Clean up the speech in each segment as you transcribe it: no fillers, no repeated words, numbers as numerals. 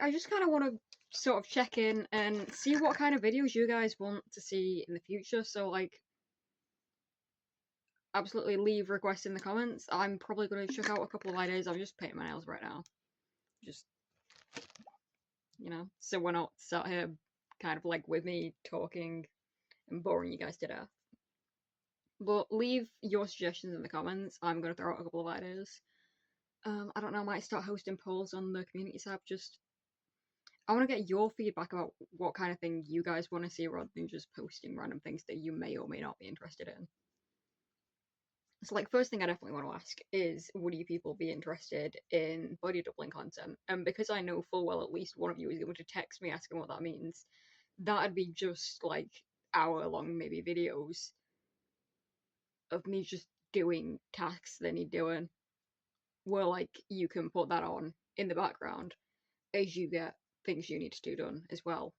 I just kind of want to sort of check in and see what kind of videos you guys want to see in the future. So, like, absolutely leave requests in the comments. I'm probably going to check out a couple of ideas. I'm just painting my nails right now. Just, so we're not sat here kind of like with me talking and boring you guys to death. But leave your suggestions in the comments. I'm going to throw out a couple of ideas. I don't know, I might start hosting polls on the community tab. I want to get your feedback about what kind of thing you guys want to see rather than just posting random things that you may or may not be interested in. So, like, first thing I definitely want to ask is, would you people be interested in body doubling content? And because I know full well at least one of you is going to text me asking what that means, that'd be just, like, hour-long, maybe, videos of me just doing tasks that need doing, where, like, you can put that on in the background as you get things you need to do done as well.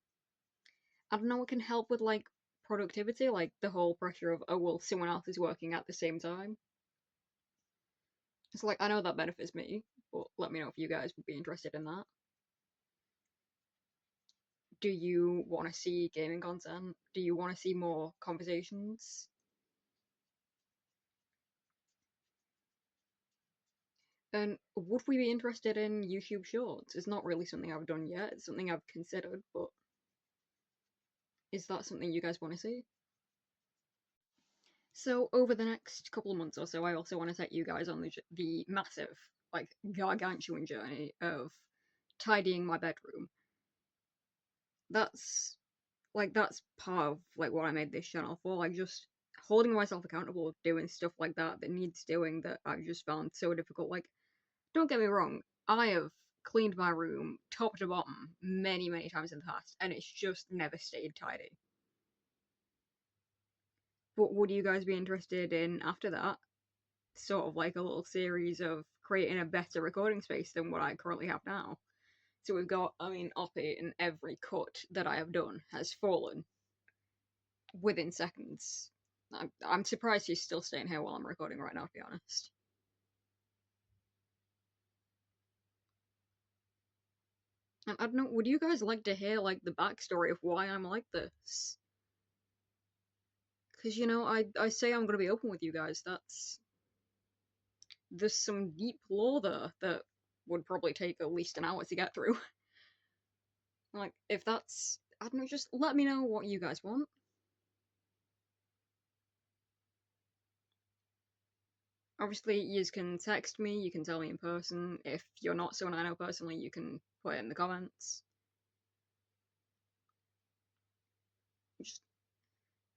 I don't know, it can help with, like, productivity, like the whole pressure of, oh, well, someone else is working at the same time. It's like, I know that benefits me, but let me know if you guys would be interested in that. Do you want to see gaming content? Do you want to see more conversations? And would we be interested in YouTube Shorts? It's not really something I've done yet, it's something I've considered, but is that something you guys want to see? So over the next couple of months or so, I also want to take you guys on the massive, like, gargantuan journey of tidying my bedroom. That's part of, like, what I made this channel for, like, just holding myself accountable, doing stuff like that needs doing that I've just found so difficult. Like, don't get me wrong, I have cleaned my room top to bottom many, many times in the past, and it's just never stayed tidy. But would you guys be interested in, after that, sort of like a little series of creating a better recording space than what I currently have now? So we've got, Oppie in every cut that I have done has fallen within seconds. I'm surprised she's still staying here while I'm recording right now, to be honest. And I don't know, would you guys like to hear, like, the backstory of why I'm like this? Because, I say I'm gonna be open with you guys, there's some deep lore there that would probably take at least an hour to get through. Like, if that's, I don't know, just let me know what you guys want. Obviously, you can text me, you can tell me in person. If you're not someone I know personally, you can put it in the comments. Just,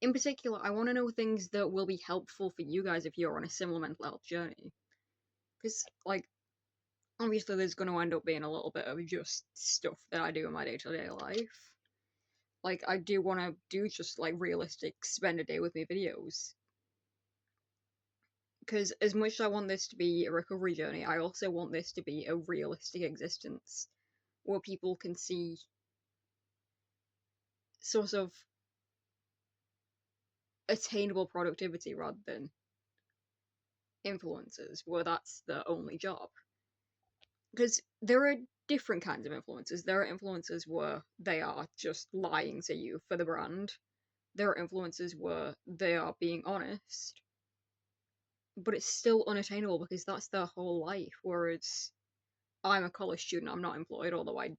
in particular, I want to know things that will be helpful for you guys if you're on a similar mental health journey. Because, like, obviously there's going to end up being a little bit of just stuff that I do in my day-to-day life. Like, I do want to do just, like, realistic spend a day with me videos. Because as much as I want this to be a recovery journey, I also want this to be a realistic existence where people can see sort of attainable productivity rather than influencers, where that's the only job. Because there are different kinds of influencers. There are influencers where they are just lying to you for the brand. There are influencers where they are being honest. But it's still unattainable because that's their whole life. Whereas I'm a college student, I'm not employed, although I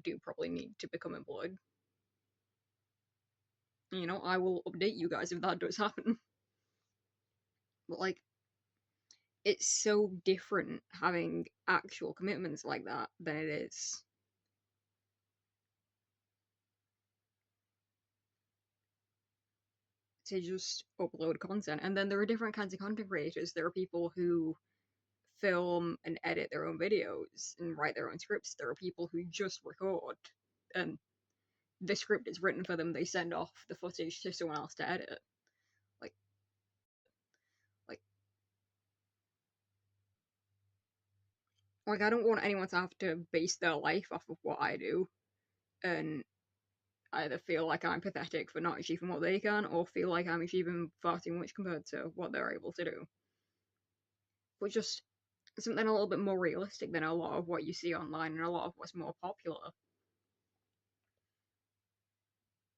do probably need to become employed. I will update you guys if that does happen. But, like, it's so different having actual commitments like that than it is to just upload content. And then there are different kinds of content creators. There are people who film and edit their own videos and write their own scripts. There are people who just record and the script is written for them. They send off the footage to someone else to edit. Like, I don't want anyone to have to base their life off of what I do and either feel like I'm pathetic for not achieving what they can, or feel like I'm achieving far too much compared to what they're able to do. But just something a little bit more realistic than a lot of what you see online and a lot of what's more popular.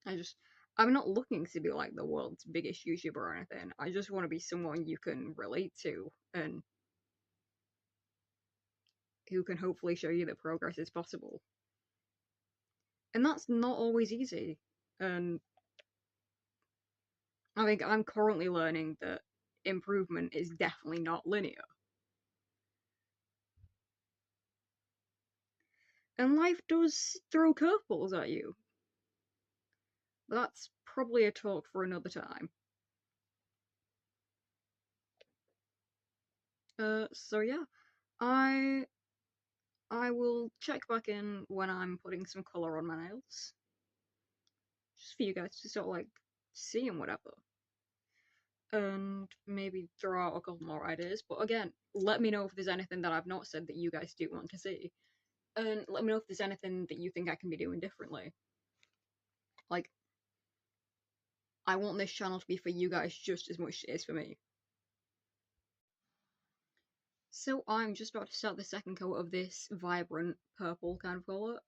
I'm not looking to be like the world's biggest YouTuber or anything. I just want to be someone you can relate to and who can hopefully show you that progress is possible. And that's not always easy. And I think I'm currently learning that improvement is definitely not linear. And life does throw curveballs at you. But that's probably a talk for another time. So yeah, I I will check back in when I'm putting some colour on my nails. Just for you guys to sort of like see and whatever. And maybe throw out a couple more ideas. But again, let me know if there's anything that I've not said that you guys do want to see. And let me know if there's anything that you think I can be doing differently. Like, I want this channel to be for you guys just as much as it is for me. So I'm just about to start the second coat of this vibrant purple kind of colour.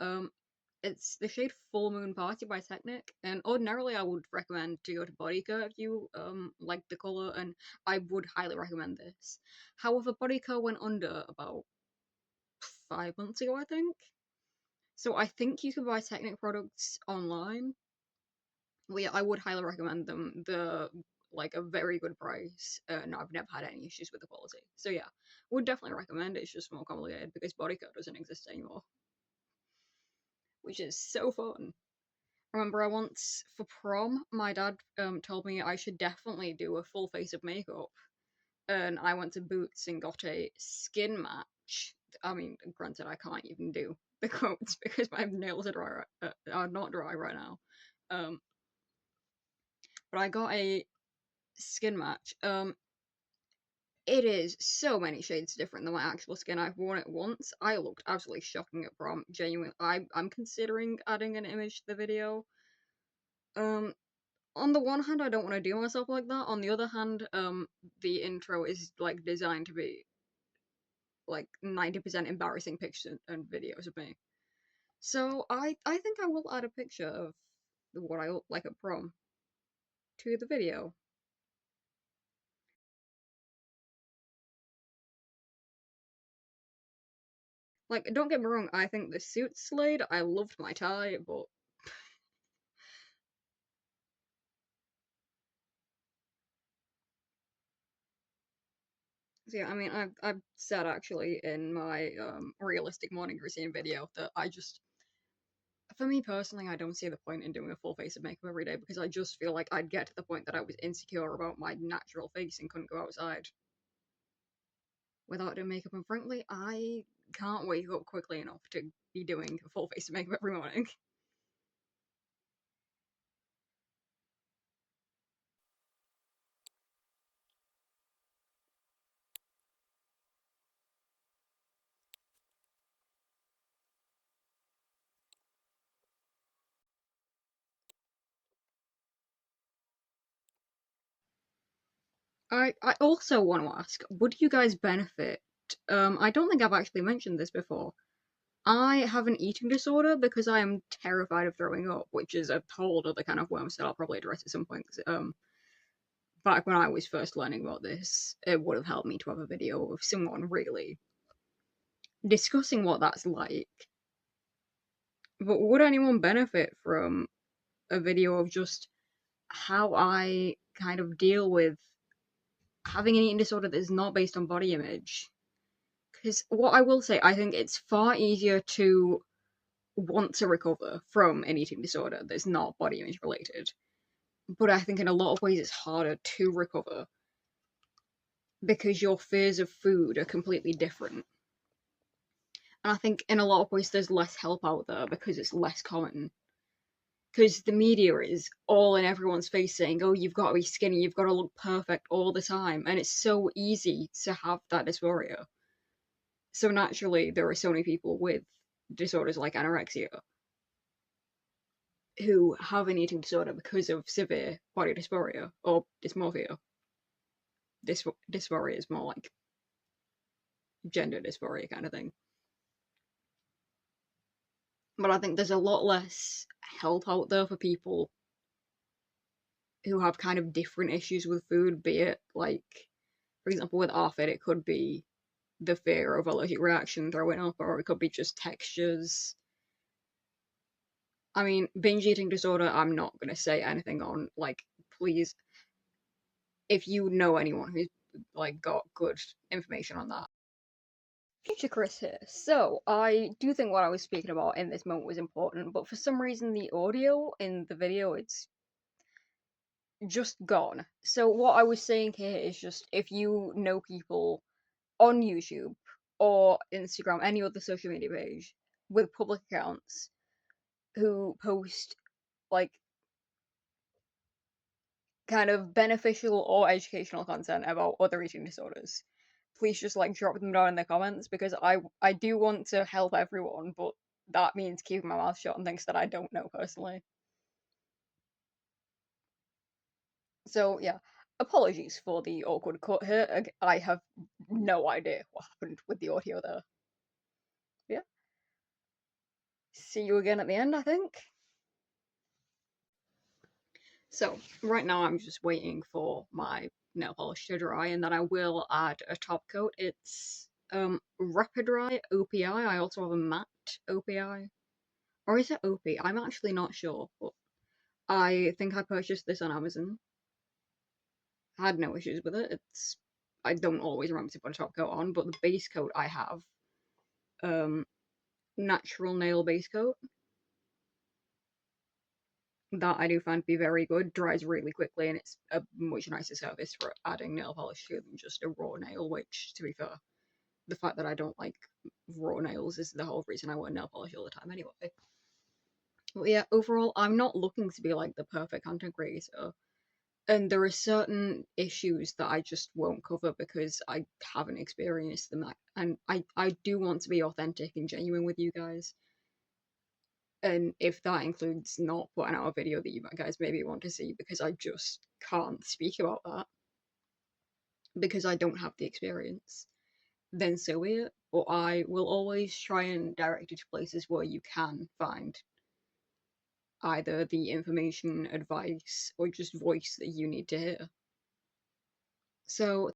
It's the shade Full Moon Party by Technic, and ordinarily I would recommend to go to Bodyco if you like the colour, and I would highly recommend this. However, Bodyco went under about 5 months ago, I think. So I think you can buy Technic products online. Well, yeah, I would highly recommend them. They're like a very good price, and I've never had any issues with the quality. So yeah, would definitely recommend it. It's just more complicated because Bodyco doesn't exist anymore, which is so fun. Remember, I once for prom, my dad told me I should definitely do a full face of makeup, and I went to Boots and got a skin match. I mean, granted, I can't even do the coats because my nails are dry, are not dry right now. Um, but I got a skin match. It is so many shades different than my actual skin. I've worn it once. I looked absolutely shocking at prom. Genuinely, I'm considering adding an image to the video. Um, on the one hand, I don't want to do myself like that. On the other hand, the intro is like designed to be like 90% embarrassing pictures and videos of me. So I think I will add a picture of what I look like at prom to the video. Like, don't get me wrong, I think the suit slayed. I loved my tie, but so yeah, I mean, I've said actually in my realistic morning routine video that for me personally, I don't see the point in doing a full face of makeup every day because I just feel like I'd get to the point that I was insecure about my natural face and couldn't go outside without doing makeup. And frankly, I can't wake up quickly enough to be doing a full face of makeup every morning. I also want to ask, would you guys benefit? I don't think I've actually mentioned this before. I have an eating disorder because I am terrified of throwing up, which is a whole other kind of worms that I'll probably address at some point. 'Cause, back when I was first learning about this, it would have helped me to have a video of someone really discussing what that's like. But would anyone benefit from a video of just how I kind of deal with having an eating disorder that is not based on body image? Because what I will say, I think it's far easier to want to recover from an eating disorder that's not body image related. But I think in a lot of ways it's harder to recover because your fears of food are completely different. And I think in a lot of ways there's less help out there because it's less common. Because the media is all in everyone's face saying, oh, you've got to be skinny, you've got to look perfect all the time. And it's so easy to have that dysphoria. So naturally, there are so many people with disorders like anorexia who have an eating disorder because of severe body dysphoria or dysmorphia. Dysphoria is more like gender dysphoria kind of thing. But I think there's a lot less help out there for people who have kind of different issues with food, be it like, for example, with Arfid, it could be the fear of allergic reaction throwing up, or it could be just textures. I mean, binge eating disorder, I'm not gonna say anything on. Like, please, if you know anyone who's like got good information on that. Future Chris here. So, I do think what I was speaking about in this moment was important, but for some reason the audio in the video, it's just gone. So what I was saying here is just if you know people on YouTube or Instagram, any other social media page with public accounts who post like kind of beneficial or educational content about other eating disorders, please just like drop them down in the comments because I do want to help everyone, but that means keeping my mouth shut on things that I don't know personally. So yeah, apologies for the awkward cut here. I have no idea what happened with the audio there. Yeah. See you again at the end, I think. So right now I'm just waiting for my nail polish to dry, and then I will add a top coat. It's Rapidry OPI. I also have a matte OPI, or is it OP? I'm actually not sure, but I think I purchased this on Amazon. I had no issues with it. I don't always remember to put a top coat on, but the base coat I have, um, natural nail base coat. That I do find to be very good. Dries really quickly, and it's a much nicer service for adding nail polish to than just a raw nail, which, to be fair, the fact that I don't like raw nails is the whole reason I wear nail polish all the time anyway. But yeah, overall, I'm not looking to be like the perfect content creator. And there are certain issues that I just won't cover because I haven't experienced them. And I do want to be authentic and genuine with you guys. And if that includes not putting out a video that you guys maybe want to see because I just can't speak about that because I don't have the experience, then so be it. But I will always try and direct you to places where you can find either the information, advice, or just voice that you need to hear. So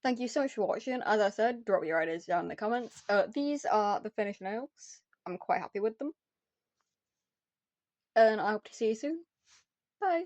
thank you so much for watching. As I said, drop your ideas down in the comments. These are the finished nails. I'm quite happy with them. And I hope to see you soon. Bye.